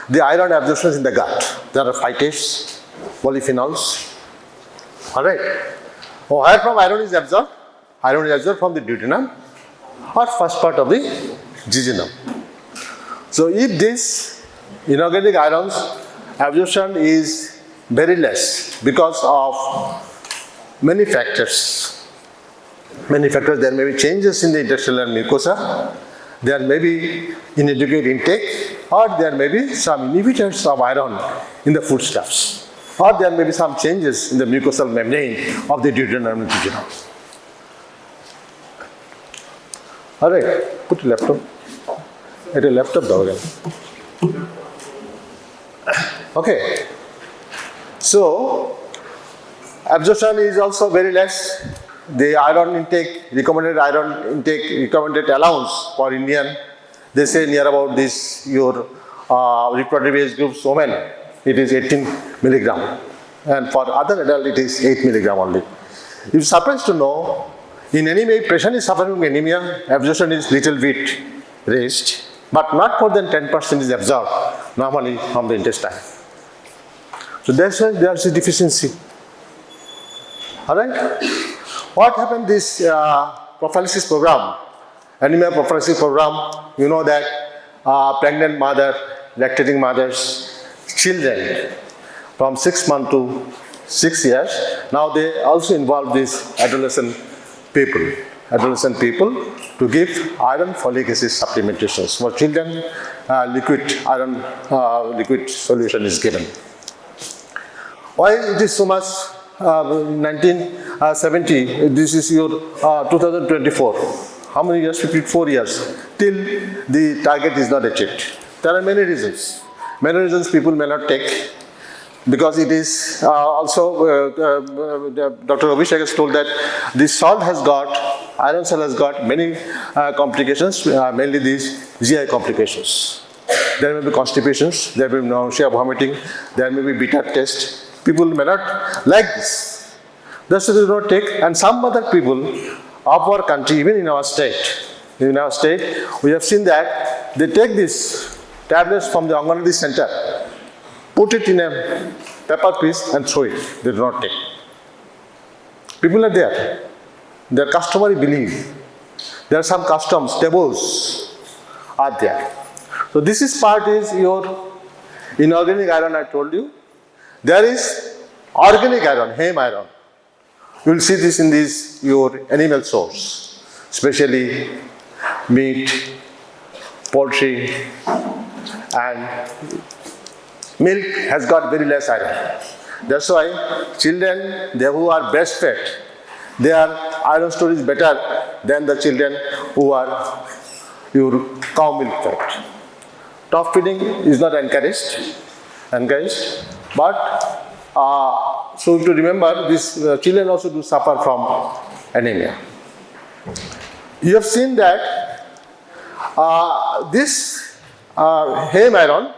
the iron absorption in the gut. There are phytates, polyphenols. Alright. Where from iron is absorbed? Iron is absorbed from the duodenum or first part of the jejunum. So if this inorganic iron's absorption is very less because of many factors. Many factors, there may be changes in the intercellular mucosa, there may be inadequate intake, or there may be some inhibitors of iron in the foodstuffs, or there may be some changes in the mucosal membrane of the duodenum and jejunum. Alright, put your laptop. At a laptop though again. Okay. So, absorption is also very less. The iron intake, recommended allowance for Indian, they say near about this, your reproductive age groups women, it is 18 milligram. And for other adult, it is 8 milligram only. You're surprised to know, in anemia, patient is suffering from anemia, absorption is little bit raised, but not more than 10% is absorbed normally from the intestine. So that's why there is a deficiency. Alright? What happened this prophylaxis program, anemia prophylaxis program, you know that pregnant mother, lactating mothers, children from 6 months to 6 years, now they also involve these adolescent people to give iron folic acid supplementations. For children, liquid iron liquid solution is given. Why it is so much? 1970, this is your 2024. How many years? 54 years. Till the target is not achieved. There are many reasons. Many reasons people may not take. Because it is also, Dr. Abhishek has told that this salt has got, iron cell has got many complications, mainly these GI complications. There may be constipations, there may be nausea, vomiting, there may be bitter taste. People may not like this. That's why they do not take, and some other people of our country, even in our state, we have seen that they take these tablets from the Organelles center, put it in a paper piece and throw it. They do not take. People are there. Their customary belief. There are some customs, taboos are there. So this is part is your inorganic iron I told you. There is organic iron, heme iron. You will see this in this your animal source, especially meat, poultry, and milk has got very less iron. That's why children, they who are breastfed, their iron storage is better than the children who are your cow milk fed. Top feeding is not encouraged, but so to remember, these children also do suffer from anemia. You have seen that this heme iron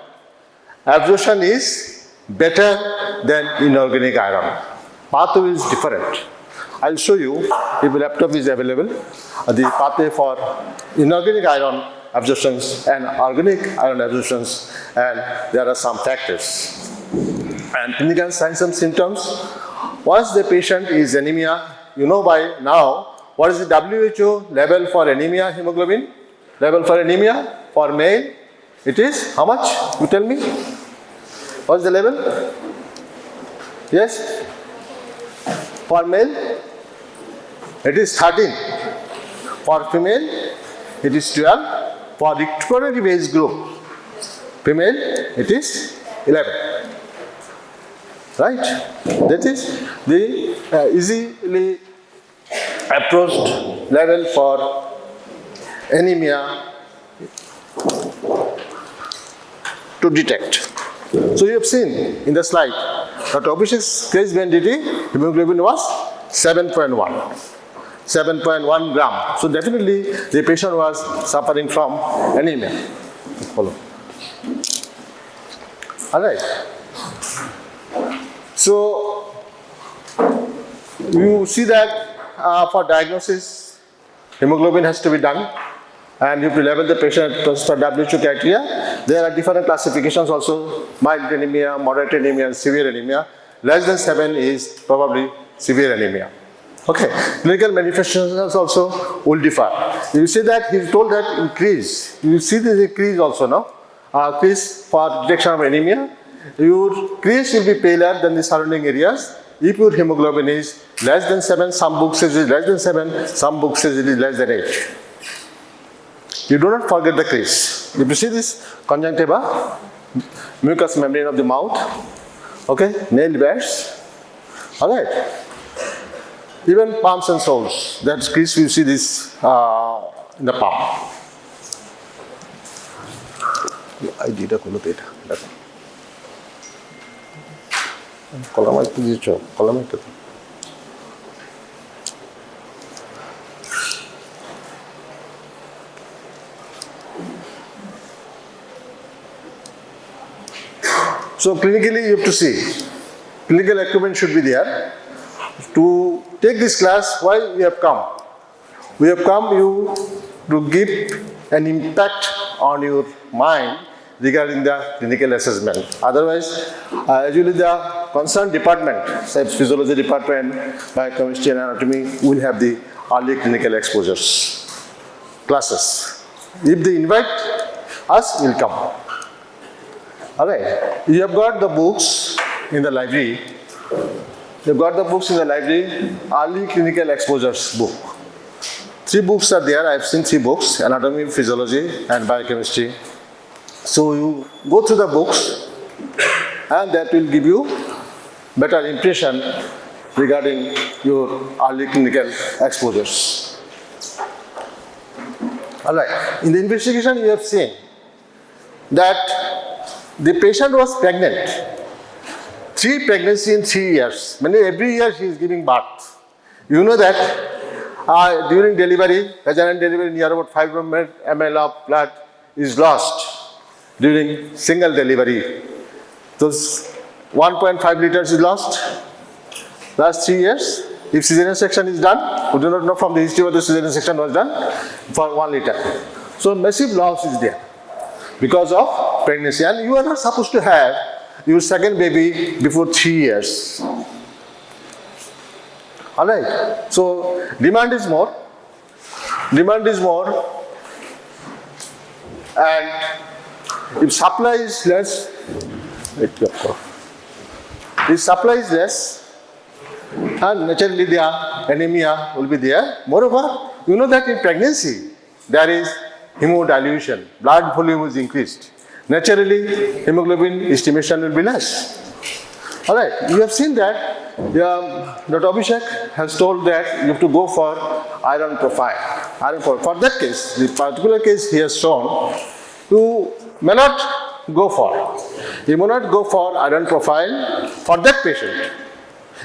absorption is better than inorganic iron. Pathway is different. I'll show you, if laptop is available, the pathway for inorganic iron absorptions and organic iron absorptions, and there are some factors. And clinical signs and symptoms. Once the patient is anemia, you know by now what is the WHO level for anemia hemoglobin? Level for anemia for male, it is how much? You tell me. What is the level? Yes? For male, it is 13. For female, it is 12. For reproductive age group, female, it is 11. Right? That is the easily approached level for anemia to detect. So you have seen in the slide that Abhishek's case density hemoglobin was 7.1. 7.1 gram. So definitely the patient was suffering from anemia. Follow. Alright. So you see that for diagnosis, hemoglobin has to be done. and you have to label the patient as per WHO criteria. There are different classifications also, mild anemia, moderate anemia, and severe anemia. Less than 7 is probably severe anemia. Okay, clinical manifestations also will differ. You see that he told that increase. You see this increase also now. Increase for detection of anemia. Your crease will be paler than the surrounding areas. If your hemoglobin is less than 7, some books says it is less than 7, some books says it is less than 8. You do not forget the crease. If you see this conjunctiva, mucous membrane of the mouth, okay, nail beds, alright. Even palms and soles, that crease you see this in the palm. I did a column. So clinically you have to see, clinical equipment should be there. To take this class, why we have come? We have come you to give an impact on your mind regarding the clinical assessment. Otherwise, usually the concerned department, say physiology department, biochemistry and anatomy, will have the early clinical exposures classes. If they invite us, we'll come. Alright, you have got the books in the library. You've got the books in the library, early clinical exposures book. 3 books are there, I've seen 3 books, anatomy, physiology and biochemistry. So you go through the books and that will give you better impression regarding your early clinical exposures. Alright, in the investigation you have seen that the patient was pregnant. 3 pregnancies in 3 years. Every year she is giving birth. You know that during delivery, vaginal delivery, near about 500 ml of blood is lost during single delivery. Those 1.5 liters is lost last 3 years. If cesarean section is done, we do not know from the history whether cesarean section was done for 1 liter. So massive loss is there because of pregnancy, and you are not supposed to have your second baby before 3 years. Alright, so demand is more, and if supply is less, and naturally the anemia will be there. Moreover, you know that in pregnancy there is hemodilution, blood volume is increased. Naturally, hemoglobin estimation will be less. Alright, you have seen that Dr. Abhishek has told that you have to go for iron profile. For that case, the particular case he has shown, you may not go for. You may not go for iron profile for that patient.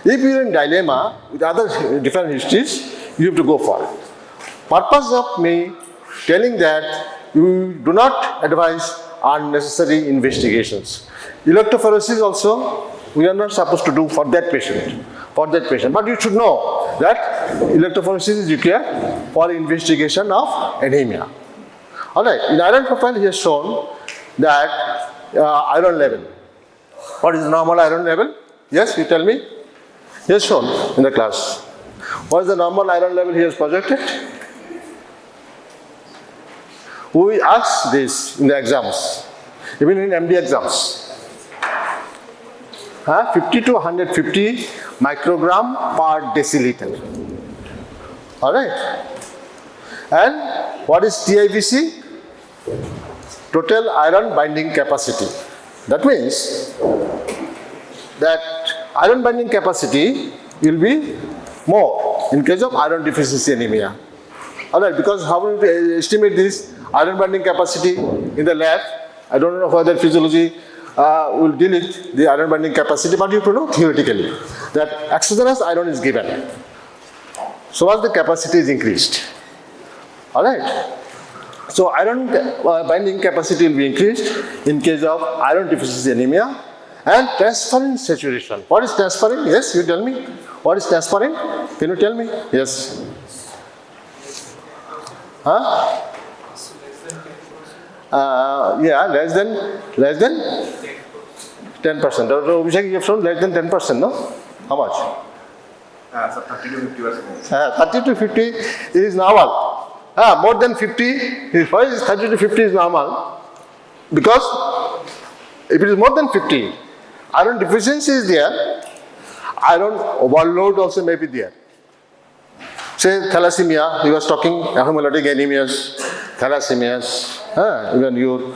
If you are in dilemma with other different histories, you have to go for it. Purpose of me telling that you do not advise unnecessary investigations. Electrophoresis also we are not supposed to do for that patient. But you should know that electrophoresis is required for investigation of anemia. Alright, in iron profile he has shown that iron level. What is the normal iron level? Yes, you tell me. He has shown in the class. What is the normal iron level he has projected? We ask this in the exams, even in MD exams. 50 to 150 microgram per deciliter. Alright. And what is TIBC? Total iron binding capacity. That means that iron binding capacity will be more in case of iron deficiency anemia. Alright, because how will we estimate this iron binding capacity in the lab? I don't know whether physiology will deal with the iron binding capacity, but you have to know theoretically that exogenous iron is given. So as the capacity is increased. Alright. So iron binding capacity will be increased in case of iron deficiency anemia. And transferrin saturation. What is transferrin? Yes, you tell me. What is transferrin? Can you tell me? Yes. Yeah, less than 10%. Abhishek, you have shown less than 10%, no? How much? So 30 to 50%. 30 to 50 is normal. More than 50, why is 30 to 50 is normal? Because if it is more than 50, iron deficiency is there, iron overload also may be there. Say thalassemia, he was talking hemolytic anemias, thalassemias, even your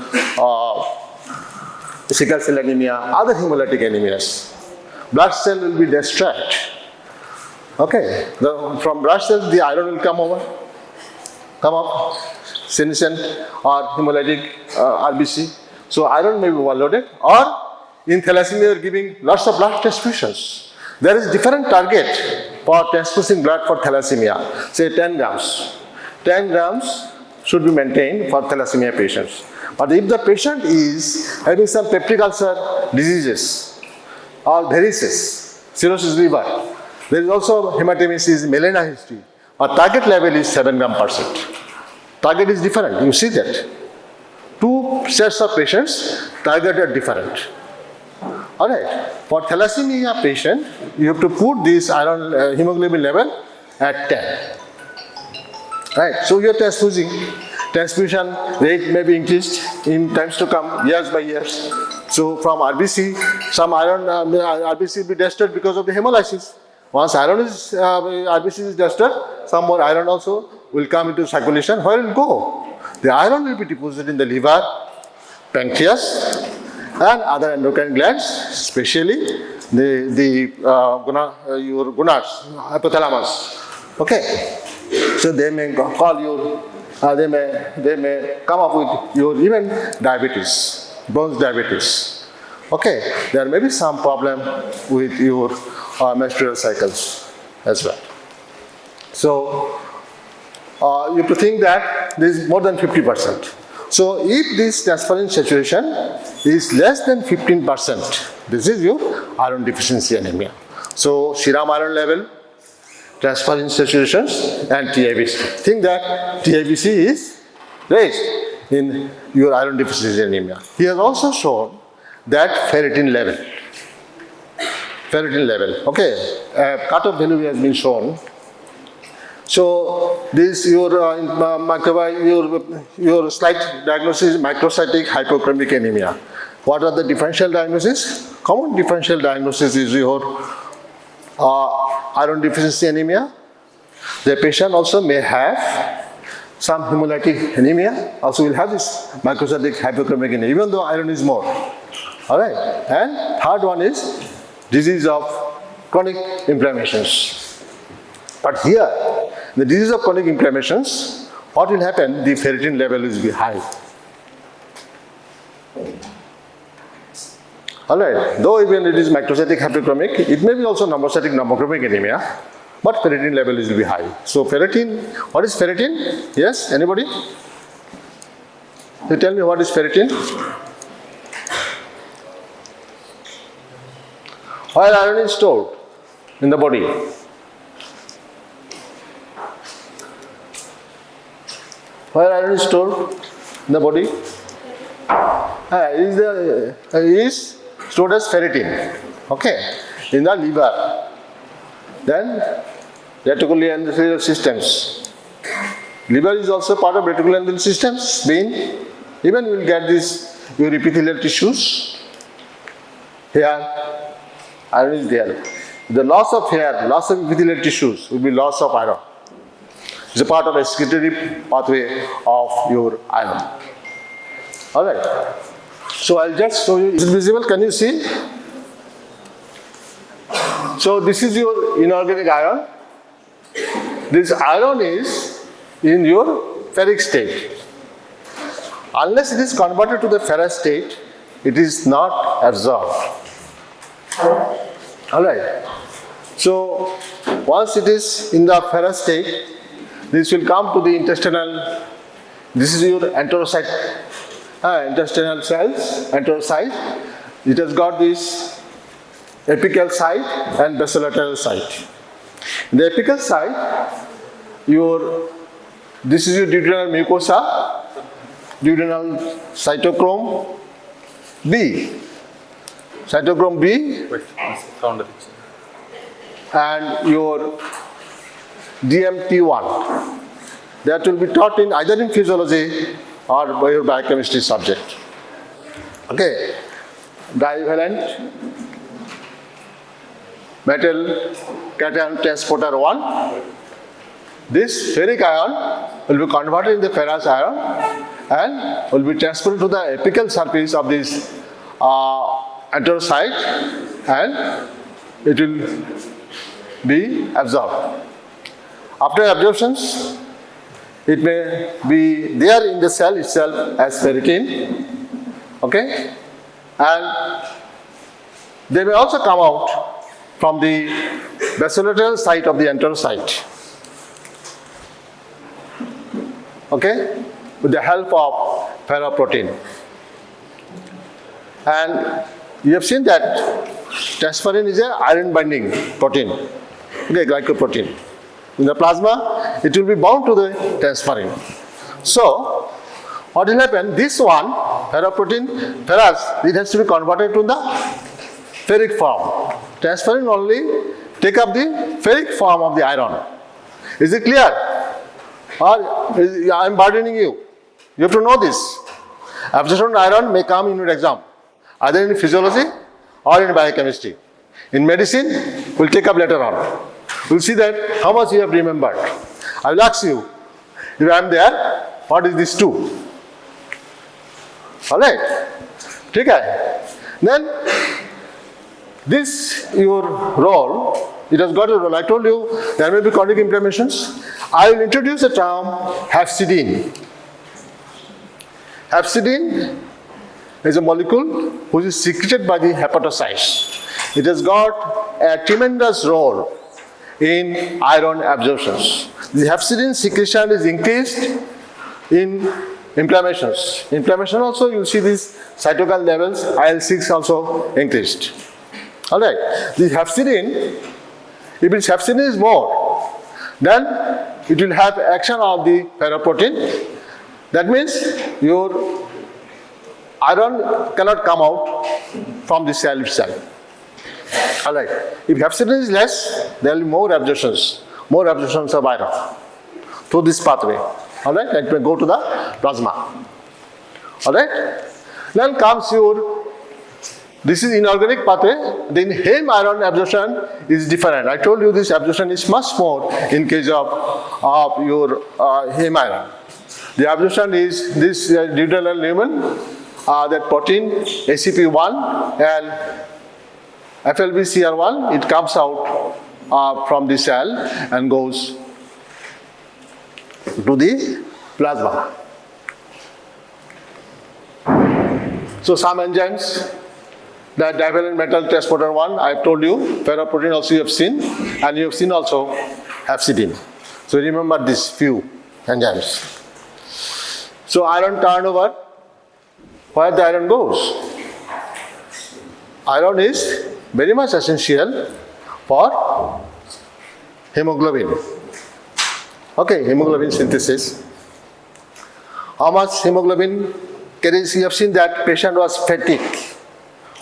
sickle cell anemia, other hemolytic anemias. Blood cell will be destroyed. Okay, from blood cells the iron will come up, senescent or hemolytic RBC. So iron may be overloaded, or in thalassemia you are giving lots of blood transfusions. There is different target for transfusing blood for thalassemia, say 10 grams. 10 grams should be maintained for thalassemia patients. But if the patient is having some peptic ulcer diseases or varices, cirrhosis liver, there is also hematemesis, melena history. Our target level is 7 gram per cent. Target is different, you see that. Two sets of patients, target are different. Alright, for thalassemia patient, you have to put this iron hemoglobin level at 10. Right, so you are transfusing. Transfusion rate may be increased in times to come, years by years. So from RBC, some iron RBC will be destroyed because of the hemolysis. Once RBC is destroyed, some more iron also will come into circulation. Where will it go? The iron will be deposited in the liver, pancreas, and other endocrine glands, especially your gonads, hypothalamus. Okay, so they may call you. They may come up with your even diabetes, bronze diabetes. Okay, there may be some problem with your menstrual cycles as well. So you have to think that this is more than 50%. So if this transferrin saturation is less than 15%, this is your iron deficiency anemia. So serum iron level, transferrin saturations, and TIBC. Think that TIBC is raised in your iron deficiency anemia. He has also shown that ferritin level. Okay, cutoff value has been shown. So this your your slight diagnosis is microcytic hypochromic anemia. What are the differential diagnoses? Common differential diagnosis is your iron deficiency anemia. The patient also may have some hemolytic anemia. Also will have this microcytic hypochromic anemia, even though iron is more. All right. And third one is disease of chronic inflammations. But here, the disease of chronic inflammations, what will happen? The ferritin level will be high. Alright, though even it is microcytic hypochromic, it may be also normocytic normochromic anemia, but ferritin level will be high. So ferritin, what is ferritin? Yes, anybody? You tell me what is ferritin? Where iron is stored in the body? Where iron is stored in the body? Is stored as ferritin. Okay, in the liver. Then reticuloendothelial systems. Liver is also part of reticuloendothelial systems. Spleen. Even you will get these your epithelial tissues. Here, iron is there. The loss of hair, loss of epithelial tissues will be loss of iron. It's a part of a excretory pathway of your iron. Alright. So I'll just show you. Is it visible? Can you see? So this is your inorganic iron. This iron is in your ferric state. Unless it is converted to the ferrous state, it is not absorbed. Alright. So once it is in the ferrous state, this will come to the intestinal. This is your enterocyte, intestinal cells, enterocyte. It has got this apical site and basolateral site. In the apical site, this is your duodenal mucosa. duodenal cytochrome B. Cytochrome B and your DMT1. That will be taught in either in physiology or by your biochemistry subject. Okay, divalent metal cation transporter 1. This ferric ion will be converted into ferrous ion and will be transported to the apical surface of this enterocyte and it will be absorbed. After absorptions, it may be there in the cell itself as ferritin, okay, and they may also come out from the basolateral site of the enterocyte, okay, with the help of ferroprotein. And you have seen that transferrin is an iron-binding protein, okay, glycoprotein. In the plasma, it will be bound to the transferrin. So, what will happen? This one, ferroprotein, ferrous, it has to be converted to the ferric form. Transferrin only take up the ferric form of the iron. Is it clear? Or I am burdening you? You have to know this. Absorption of iron may come in your exam, either in physiology or in biochemistry. In medicine, we'll take up later on. We'll see that how much you have remembered. I will ask you, if I am there, what is this 2? Alright? Okay. Then, this your role, it has got a role. I told you there may be chronic inflammations. I will introduce the term hepcidin. Hepcidin is a molecule which is secreted by the hepatocytes. It has got a tremendous role in iron absorptions. The hepcidin secretion is increased in inflammations. Inflammation also, you will see these cytokine levels, IL-6 also increased. Alright, the hepcidin, if its hepcidin is more, then it will have action of the ferroprotein. That means your iron cannot come out from the cell itself. Alright, if hepcidin is less, there will be more absorptions of iron through this pathway. Alright, it may go to the plasma. Alright, then comes your, this is inorganic pathway, then heme iron absorption is different. I told you this absorption is much more in case of your heme iron. The absorption is this duodenal lumen, that protein ACP1 and FLBCR1, it comes out from the cell and goes to the plasma. So some enzymes, the divalent metal transporter 1, I have told you, ferroprotein also you have seen, and you have seen also hepcidin. So remember these few enzymes. So iron turnover, where the iron goes? Iron is very much essential for hemoglobin. Okay, hemoglobin synthesis. How much hemoglobin carries? You have seen that patient was fatigue.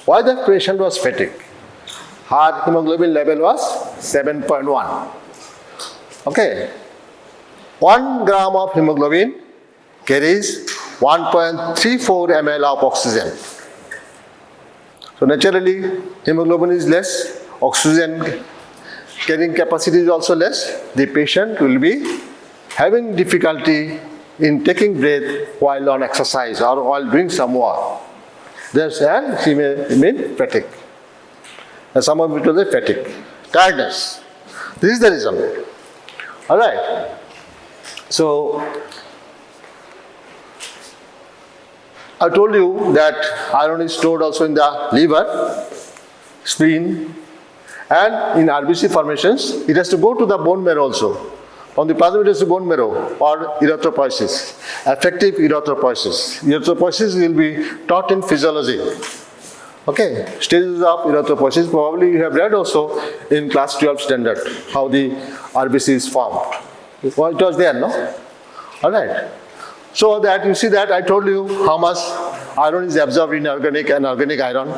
Why that patient was fatigue? Her hemoglobin level was 7.1. Okay, 1 gram of hemoglobin carries 1.34 ml of oxygen. So naturally, hemoglobin is less, oxygen carrying capacity is also less. The patient will be having difficulty in taking breath while on exercise or while doing some work. Therefore, she may mean fatigue. And some of it was a fatigue, tiredness. This is the reason. Alright. So, I told you that iron is stored also in the liver, spleen, and in RBC formations, it has to go to the bone marrow also. From the plasma, it has to bone marrow or erythropoiesis, effective erythropoiesis. Erythropoiesis will be taught in physiology. Okay, stages of erythropoiesis, probably you have read also in class 12 standard, how the RBC is formed. Well, it was there, no? Alright. So that you see that I told you how much iron is absorbed in organic and organic iron,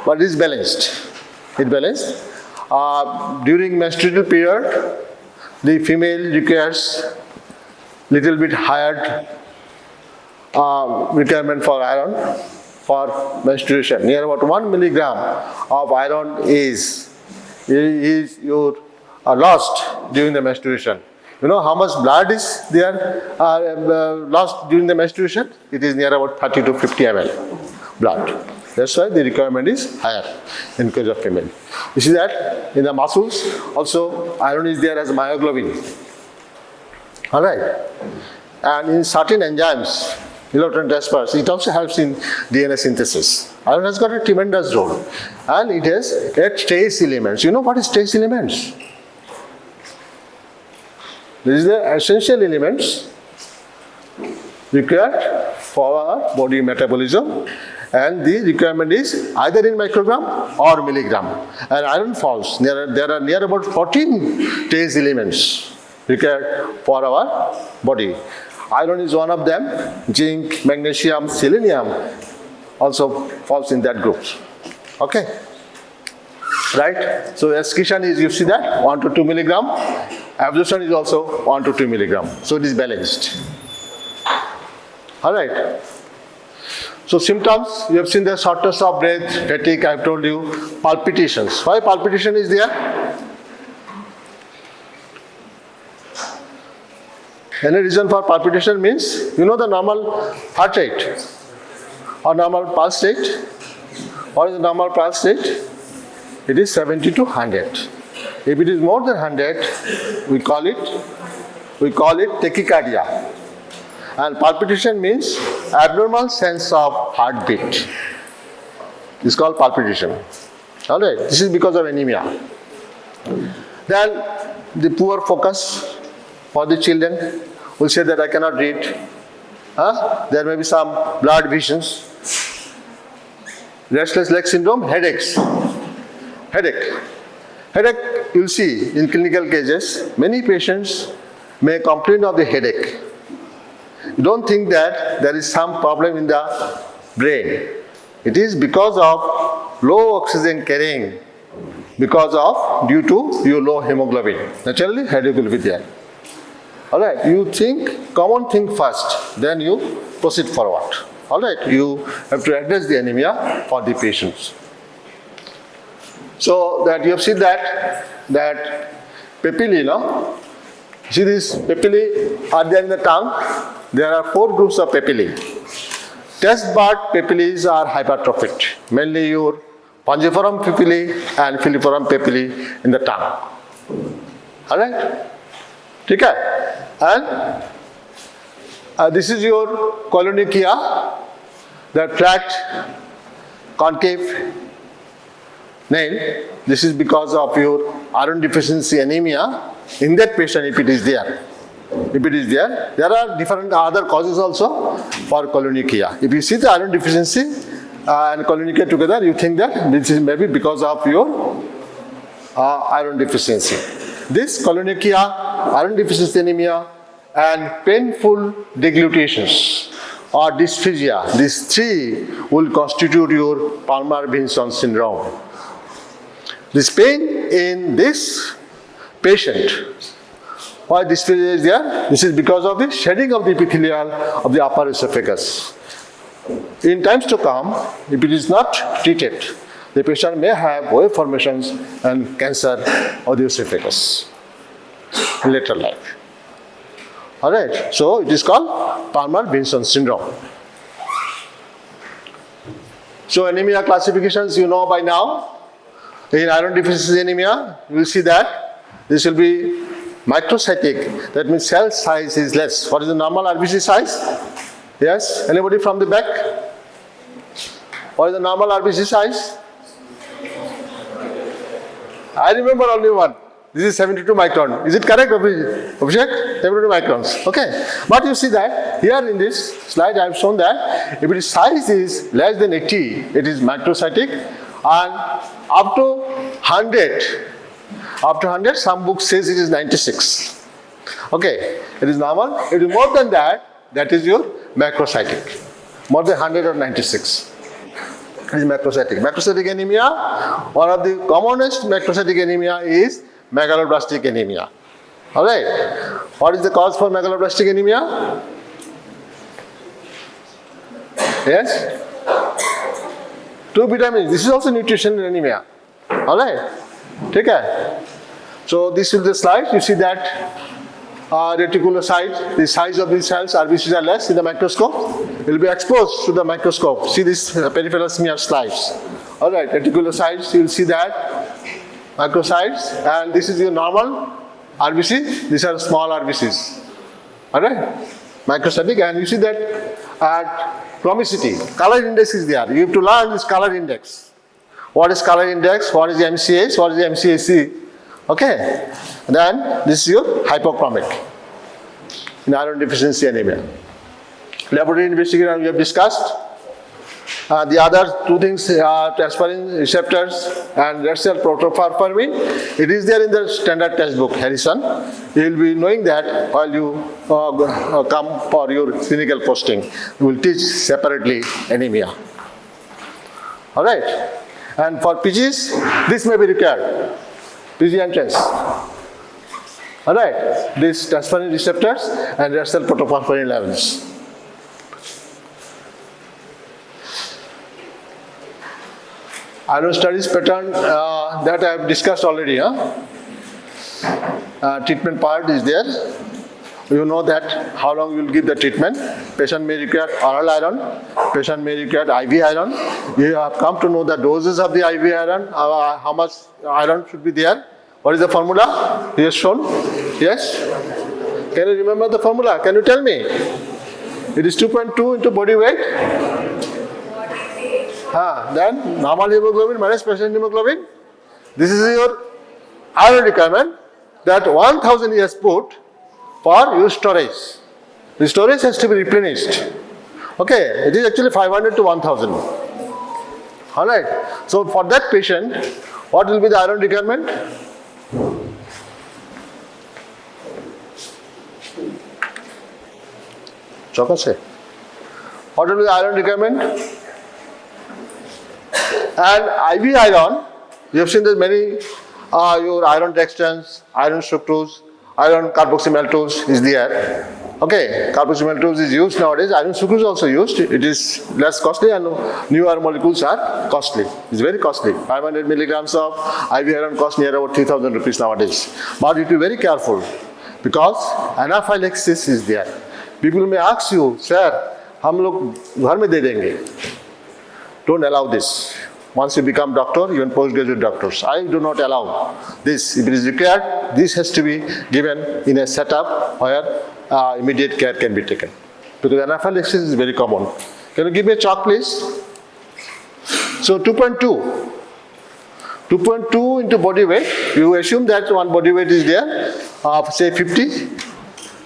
but it is balanced. It balanced. During menstrual period, the female requires little bit higher requirement for iron for menstruation. Near about 1 milligram of iron is lost during the menstruation. You know how much blood is there lost during the menstruation? It is near about 30 to 50 ml blood. That's why the requirement is higher in case of female. You see that in the muscles also iron is there as myoglobin. Alright. And in certain enzymes, electron transporters, it also helps in DNA synthesis. Iron has got a tremendous role. And it has 8 trace elements. You know what is trace elements? These are the essential elements required for our body metabolism, and the requirement is either in microgram or milligram. And iron falls. There are near about 14 trace elements required for our body. Iron is one of them. Zinc, magnesium, selenium also falls in that group. Okay? Right? So excretion is, you see that, 1 to 2 milligram. Absorption is also 1 to 2 milligram. So it is balanced. Alright. So symptoms, you have seen the shortness of breath, fatigue, I have told you, palpitations. Why palpitation is there? Any reason for palpitation means, you know the normal heart rate or normal pulse rate. What is the normal pulse rate? It is 70 to 100. If it is more than 100, we call it tachycardia. And palpitation means abnormal sense of heartbeat. It's called palpitation. Alright, this is because of anemia. Then the poor focus for the children will say that I cannot read. There may be some blurred visions. Restless leg syndrome, headaches. Headache, you'll see in clinical cases, many patients may complain of the headache. You don't think that there is some problem in the brain. It is because of low oxygen carrying, due to your low hemoglobin. Naturally, headache will be there. Alright, you common thing first, then you proceed forward. Alright, you have to address the anemia for the patients. So that you have seen that papillae, no? See these papillae are there in the tongue. There are 4 groups of papillae. Test bud papillae are hypertrophied, mainly your pungiform papillae and filiform papillae in the tongue. Alright? Okay? And this is your colonokia, the flat concave nail. This is because of your iron deficiency anemia in that patient if it is there. There are different other causes also for colonokia. If you see the iron deficiency and colonokia together, you think that this is maybe because of your iron deficiency. This colonokia, iron deficiency anemia, and painful deglutations or dysphagia, these 3 will constitute your Palmer-Vinson syndrome. This pain in this patient, why dysphagia is there? This is because of the shedding of the epithelial of the upper esophagus. In times to come, if it is not treated, the patient may have wave formations and cancer of the esophagus in later life. Alright, so it is called Palmer-Vinson syndrome. So anemia classifications you know by now. In iron deficiency anemia, you will see that this will be microcytic. That means cell size is less. What is the normal RBC size? Yes? Anybody from the back? What is the normal RBC size? I remember only one. This is 72 micron. Is it correct, Abhishek? 72 microns. Okay. But you see that here in this slide I have shown that if its size is less than 80, it is microcytic. And up to 100, some books says it is 96. Okay, it is normal. It is more than that, that is your macrocytic. More than 100 or 96. It is macrocytic. Macrocytic anemia, one of the commonest macrocytic anemia is megaloblastic anemia. Alright. What is the cause for megaloblastic anemia? Yes? 2 vitamins. This is also nutrition anemia. Alright. Take care. So this is the slide. You see that reticulocyte, the size of these cells, RBCs are less in the microscope. It will be exposed to the microscope. See this peripheral smear slides. Alright, reticulocytes, you will see that. Microcytes, and this is your normal RBC. These are small RBCs. Alright, microcytic, and you see that at chromicity, color index is there. You have to learn this color index. What is color index? What is the MCH? What is the MCAC? Okay, then this is your hypochromic in iron deficiency anemia. Laboratory investigation we have discussed. The other 2 things are transferrin receptors and red cell protoporphyrin. It is there in the standard textbook, Harrison. You will be knowing that while you come for your clinical posting. We will teach separately anemia. Alright, and for PGs, this may be required. PG entrance. Alright, these transferrin receptors and red cell protoporphyrin levels. Iron studies pattern that I have discussed already. Treatment part is there. You know that how long you will give the treatment. Patient may require oral iron. Patient may require IV iron. You have come to know the doses of the IV iron, how much iron should be there. What is the formula? He has shown. Yes? Can you remember the formula? Can you tell me? It is 2.2 into body weight. Then normal hemoglobin minus patient hemoglobin. This is your iron requirement that 1000 is put for your storage. The storage has to be replenished. Okay, it is actually 500 to 1000. Alright, so for that patient, what will be the iron requirement? What will be the iron requirement? And IV iron, you have seen that many your iron dextrans, iron fructose, iron carboxymaltose is there. Okay, carboxymaltose is used nowadays. Iron sucrose is also used. It is less costly and newer molecules are costly. It's very costly. 500 milligrams of IV iron costs near about 3,000 rupees nowadays. But you have to be very careful because anaphylaxis is there. People may ask you, sir, हम लोग घर में दे देंगे. Don't allow this. Once you become doctor, even postgraduate doctors, I do not allow this. If it is required, this has to be given in a setup where immediate care can be taken. Because anaphylaxis is very common. Can you give me a chalk, please? So 2.2. 2.2 into body weight. You assume that one body weight is there, say 50.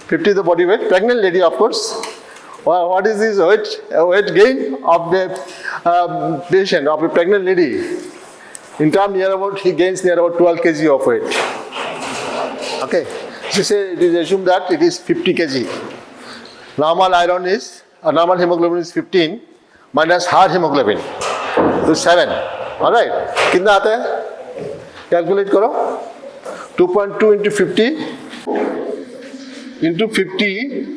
50 is the body weight. Pregnant lady, of course. Well, what is this weight gain of the patient, of a pregnant lady? In term, he gains near about 12 kg of weight. Okay. So say it is assumed that it is 50 kg. Normal iron is, normal hemoglobin is 15 minus hard hemoglobin. So 7. Alright. कितना आता है? Calculate करो. 2.2 into 50 into 50.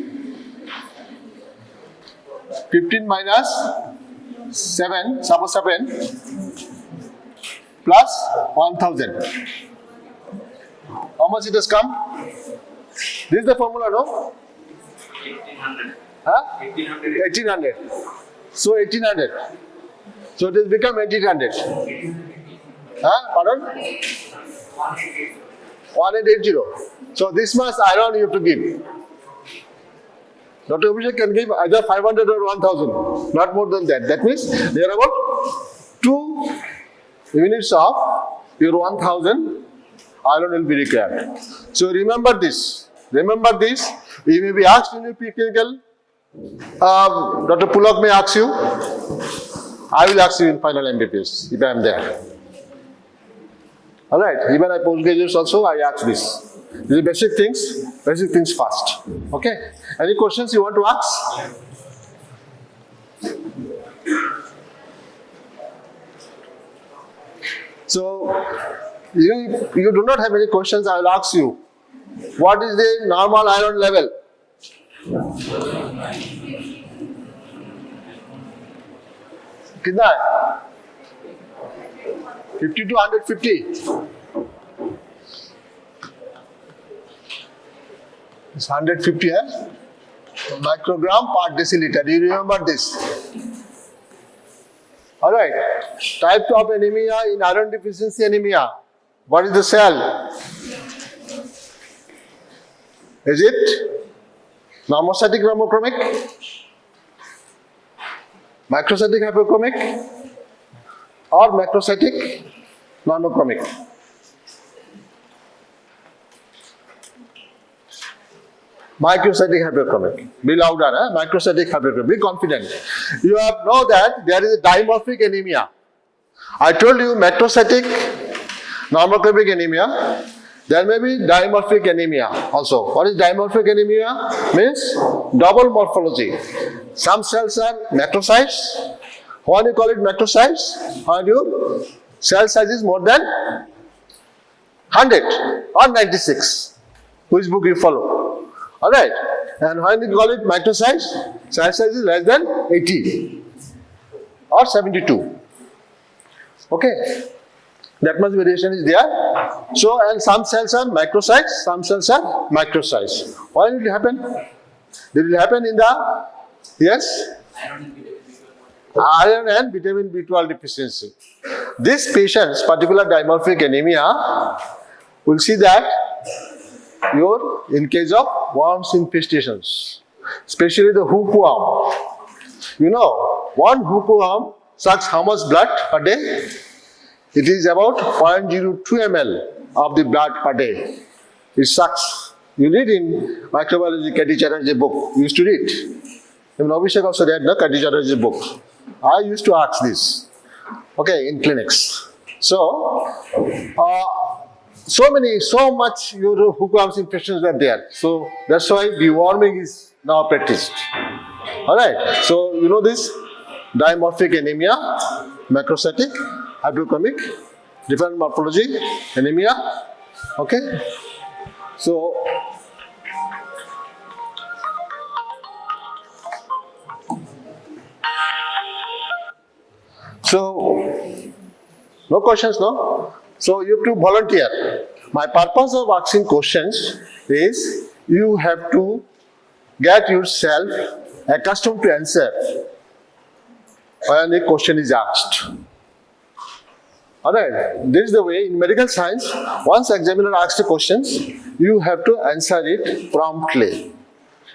15 minus 7, suppose 7 plus 1000. How much it has come? This is the formula, no? 1800. Huh? 1800. 1800. So 1800. So it has become 1800. Huh? Pardon? 1880. So this much iron you have to give. Dr. Abhishek can give either 500 or 1000, not more than that. That means there are about 2 units of your 1000 iron will be required. So remember this. Remember this. You may be asked in your preclinical. Dr. Pulak may ask you. I will ask you in final MBBS if I am there. Alright, even I postgraduates also I ask this. These are basic things first. Okay? Any questions you want to ask? So, you do not have any questions, I will ask you. What is the normal iron level? कितना है? 50 to 150. It's 150 microgram per deciliter. Do you remember this? Alright. Type of anemia in iron deficiency anemia. What is the cell? Is it normocytic normochromic? Microcytic hypochromic? Or macrocytic normochromic? Microcytic hypochromic. Be louder, microcytic hypochromic. Be confident. You have know that there is a dimorphic anemia. I told you macrocytic normochromic anemia. There may be dimorphic anemia also. What is dimorphic anemia? Means double morphology. Some cells are macrocytes. When you call it macrocytes, when your cell size is more than 100 or 96. Which book you follow? Alright. And when you call it microcytes, cell size is less than 80 or 72. Okay. That much variation is there. So, and some cells are macrocytes, some cells are microcytes. Why did it happen? Did it happen in the, yes? Iron and vitamin B12 deficiency. These patients, particular dimorphic anemia, will see that in case of worms infestations, especially the hookworm. You know, one hookworm sucks how much blood per day? It is about 0.02 ml of the blood per day. It sucks. You read in microbiology, Katie Chatterjee book. You used to read. Even Abhishek also read the Katie Chatterjee book. I used to ask this. Okay, in clinics. So, so much your hookworms infections are there. So that's why deworming is now practiced. Alright. So you know this dimorphic anemia, macrocytic, hypochromic, different morphology, anemia. Okay. So no questions, no? So you have to volunteer. My purpose of asking questions is you have to get yourself accustomed to answer when a question is asked. Alright, this is the way in medical science, once examiner asks the questions, you have to answer it promptly.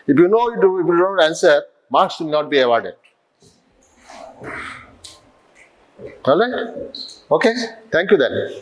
If you know if you don't answer, marks will not be awarded. Alright? Okay, thank you then.